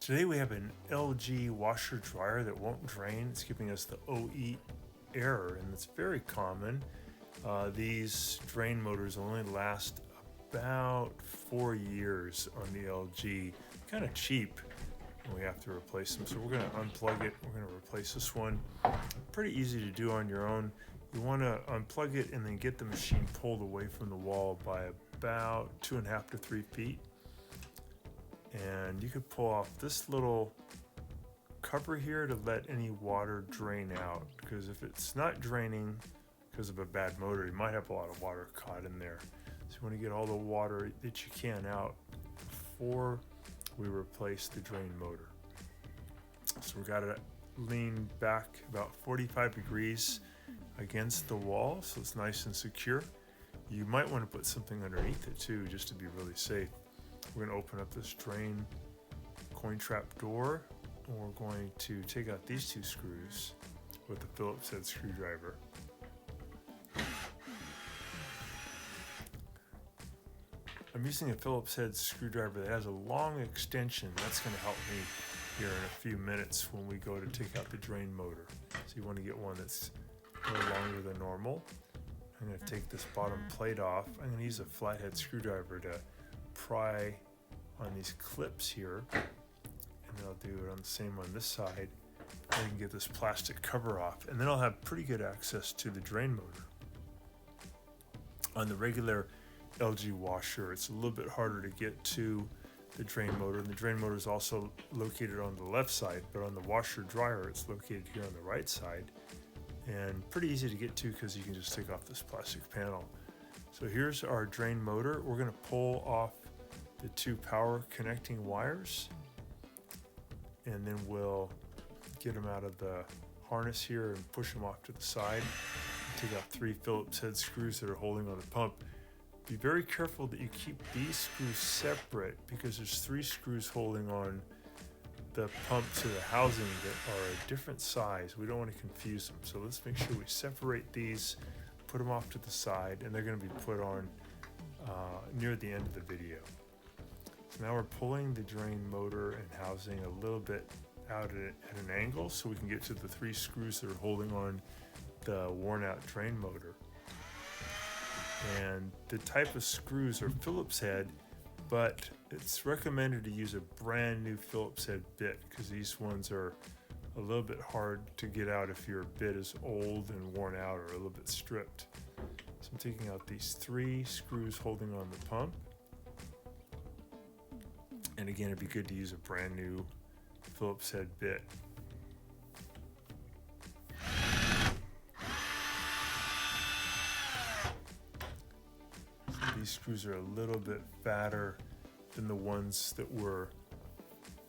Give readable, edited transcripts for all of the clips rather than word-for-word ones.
Today we have an LG washer dryer that won't drain. It's giving us the OE error, and it's very common. These drain motors only last about 4 years on the LG. Kind of cheap, and we have to replace them. So we're going to unplug it. We're going to replace this one. Pretty easy to do on your own. You want to unplug it and then get the machine pulled away from the wall by about 2.5 to 3 feet. And you could pull off this little cover here to let any water drain out, because if it's not draining because of a bad motor, you might have a lot of water caught in there. So you want to get all the water that you can out before we replace the drain motor. So we got it leaned back about 45 degrees against the wall, so it's nice and secure. You might want to put something underneath it too, just to be really safe. We're going to open up this drain coin trap door, and we're going to take out these 2 screws with the Phillips head screwdriver. I'm using a Phillips head screwdriver that has a long extension. That's going to help me here in a few minutes when we go to take out the drain motor. So you want to get one that's a little longer than normal. I'm going to take this bottom plate off. I'm going to use a flathead screwdriver to pry on these clips here, and then I'll do it on the same on this side. I can get this plastic cover off, and then I'll have pretty good access to the drain motor. On the regular LG washer, it's a little bit harder to get to the drain motor, and the drain motor is also located on the left side, but on the washer dryer it's located here on the right side, and pretty easy to get to because you can just take off this plastic panel. So here's our drain motor. We're going to pull off the 2 power connecting wires, and then we'll get them out of the harness here and push them off to the side. Take out 3 Phillips head screws that are holding on the pump. Be very careful that you keep these screws separate, because there's 3 screws holding on the pump to the housing that are a different size. We don't want to confuse them. So let's make sure we separate these, put them off to the side, and they're going to be put on near the end of the video. So now we're pulling the drain motor and housing a little bit out at an angle so we can get to the 3 screws that are holding on the worn out drain motor. And the type of screws are Phillips head, but it's recommended to use a brand new Phillips head bit, because these ones are a little bit hard to get out if your bit is old and worn out or a little bit stripped. So I'm taking out these 3 screws holding on the pump. And again, it'd be good to use a brand new Phillips head bit. These screws are a little bit fatter than the ones that were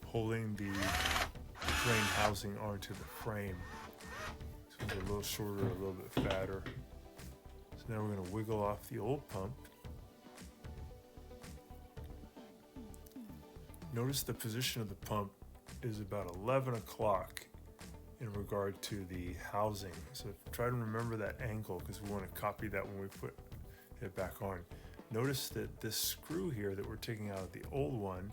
holding the drain housing onto the frame. This one's a little shorter, a little bit fatter. So now we're going to wiggle off the old pump. Notice the position of the pump is about 11 o'clock in regard to the housing. So try to remember that angle, because we want to copy that when we put it back on. Notice that this screw here that we're taking out of the old one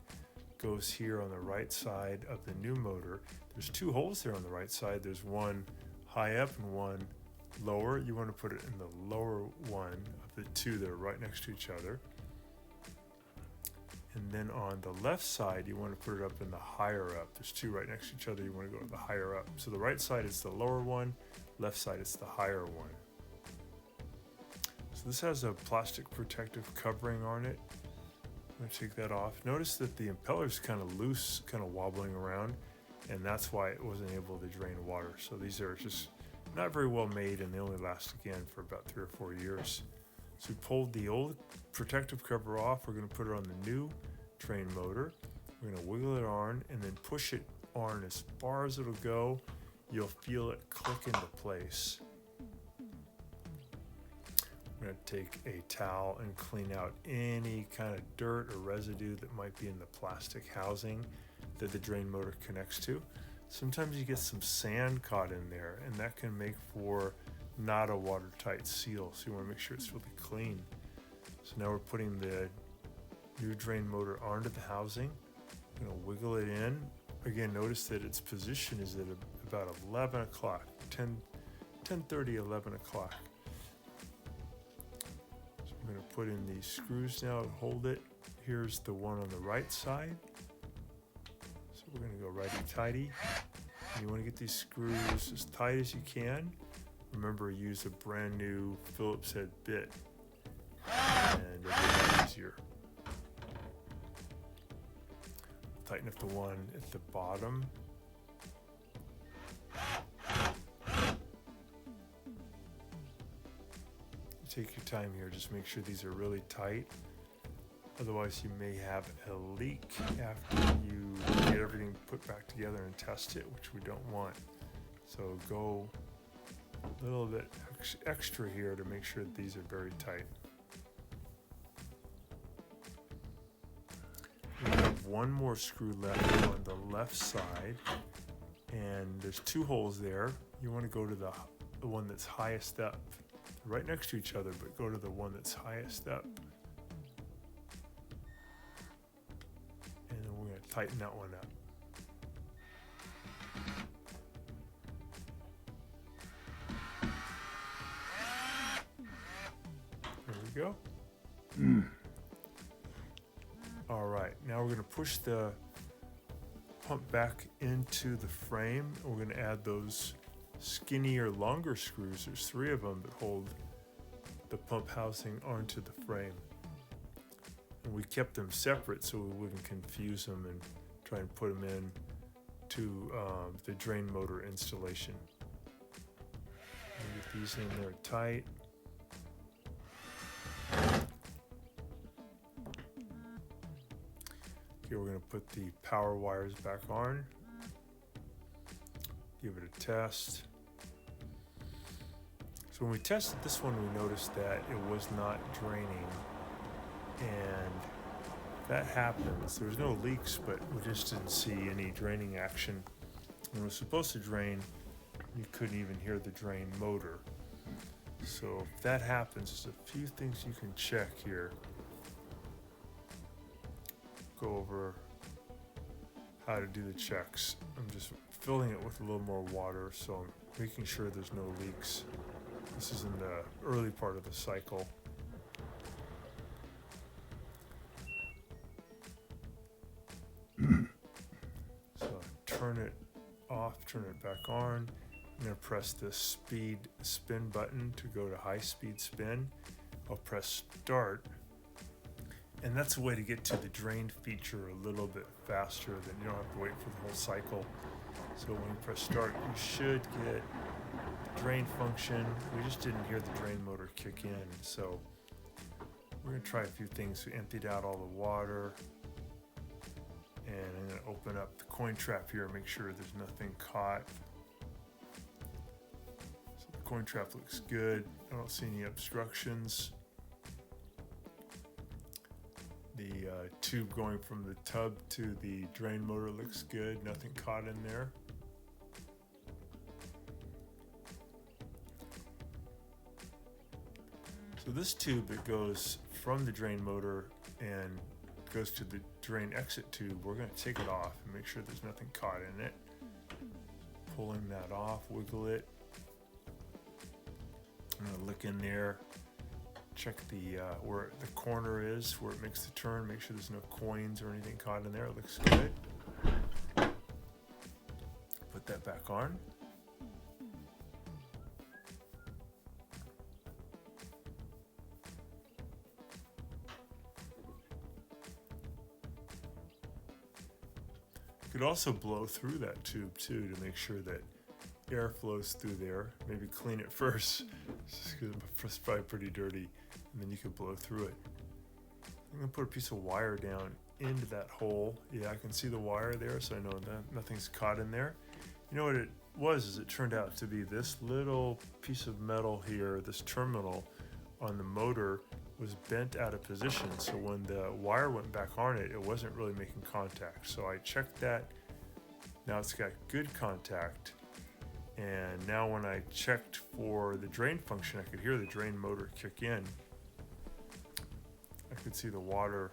goes here on the right side of the new motor. There's 2 holes there on the right side. There's one high up and one lower. You want to put it in the lower one of the 2 that are right next to each other. And then on the left side, you want to put it up in the higher up. There's 2 right next to each other. You want to go to the higher up. So the right side is the lower one, left side is the higher one. So this has a plastic protective covering on it. I'm going to take that off. Notice that the impeller's kind of loose, kind of wobbling around, and that's why it wasn't able to drain water. So these are just not very well made, and they only last again for about 3 or 4 years. So we pulled the old protective cover off. We're going to put it on the new drain motor. We're going to wiggle it on and then push it on as far as it'll go. You'll feel it click into place. I'm going to take a towel and clean out any kind of dirt or residue that might be in the plastic housing that the drain motor connects to. Sometimes you get some sand caught in there, and that can make for not a watertight seal, so you want to make sure it's really clean. So now we're putting the new drain motor onto the housing. I'm going to wiggle it in. again, notice that its position is at about 11 o'clock, 10:30, 11 o'clock. So I'm going to put in these screws now and hold it. Here's the one on the right side. So we're going to go righty-tighty. You want to get these screws as tight as you can. Remember, use a brand new Phillips head bit, and it'll be easier. Tighten up the one at the bottom. Take your time here, just make sure these are really tight. Otherwise you may have a leak after you get everything put back together and test it, which we don't want. So go a little bit extra here to make sure that these are very tight. We have one more screw left on the left side, and there's two holes there. You want to go to the one that's highest up, right next to each other, but go to the one that's highest up. And then we're going to tighten that one up. There we go. All right, now we're going to push the pump back into the frame. We're going to add those skinnier, longer screws. There's 3 of them that hold the pump housing onto the frame. And we kept them separate so we wouldn't confuse them and try and put them in to the drain motor installation. Get these in there tight. Okay, we're going to put the power wires back on. Give it a test. So when we tested this one, we noticed that it was not draining, and that happens. There was no leaks, but we just didn't see any draining action. When it was supposed to drain, you couldn't even hear the drain motor. So if that happens, there's a few things you can check here. Go over how to do the checks. I'm just filling it with a little more water, so I'm making sure there's no leaks. This is in the early part of the cycle. So turn it off, turn it back on. I'm going to press the speed spin button to go to high speed spin. I'll press start. And that's a way to get to the drain feature a little bit faster, than you don't have to wait for the whole cycle. So when you press start, you should get the drain function. We just didn't hear the drain motor kick in. So we're going to try a few things. We emptied out all the water. And I'm going to open up the coin trap here and make sure there's nothing caught. So the coin trap looks good. I don't see any obstructions. The tube going from the tub to the drain motor looks good. Nothing caught in there. So this tube that goes from the drain motor and goes to the drain exit tube, we're going to take it off and make sure there's nothing caught in it. Pulling that off, wiggle it. I'm going to look in there. Check the where the corner is, where it makes the turn. Make sure there's no coins or anything caught in there. It looks good. Put that back on. You could also blow through that tube too to make sure that air flows through there. Maybe clean it first, because it's probably pretty dirty, and then you can blow through it. I'm gonna put a piece of wire down into that hole. Yeah, I can see the wire there, so I know that nothing's caught in there. You know what it was, is it turned out to be this little piece of metal here, this terminal on the motor was bent out of position, so when the wire went back on it, it wasn't really making contact. So I checked that. Now it's got good contact. And now when I checked for the drain function, I could hear the drain motor kick in. I could see the water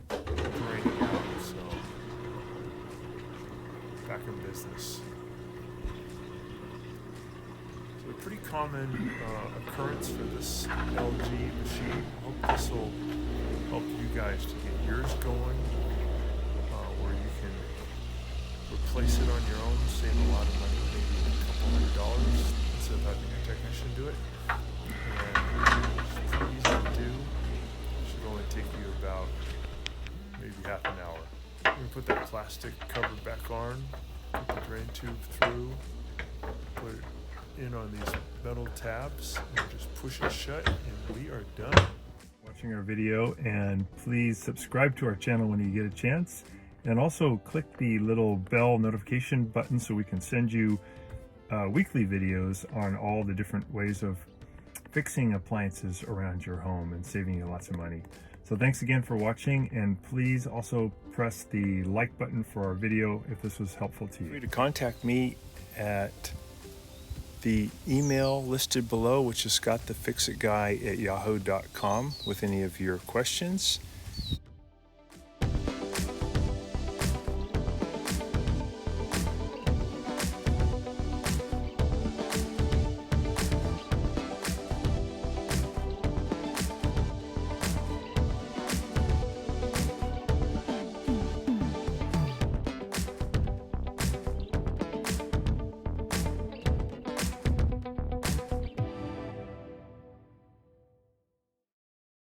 draining out, so back in business. So a pretty common occurrence for this LG machine. I hope this will help you guys to get yours going, where you can replace it on your own, save a lot of money, maybe a couple $100 instead of having a technician do it. And it's pretty easy to do. It should only take you about maybe half an hour. You can put that plastic cover back on, put the drain tube through, put it in on these metal tabs, and just push it shut, and we are done. Watching our video, and please subscribe to our channel when you get a chance, and also click the little bell notification button so we can send you weekly videos on all the different ways of fixing appliances around your home and saving you lots of money. So thanks again for watching, and please also press the like button for our video if this was helpful to you. Feel free to contact me at the email listed below, which is scottthefixitguy@yahoo.com, with any of your questions.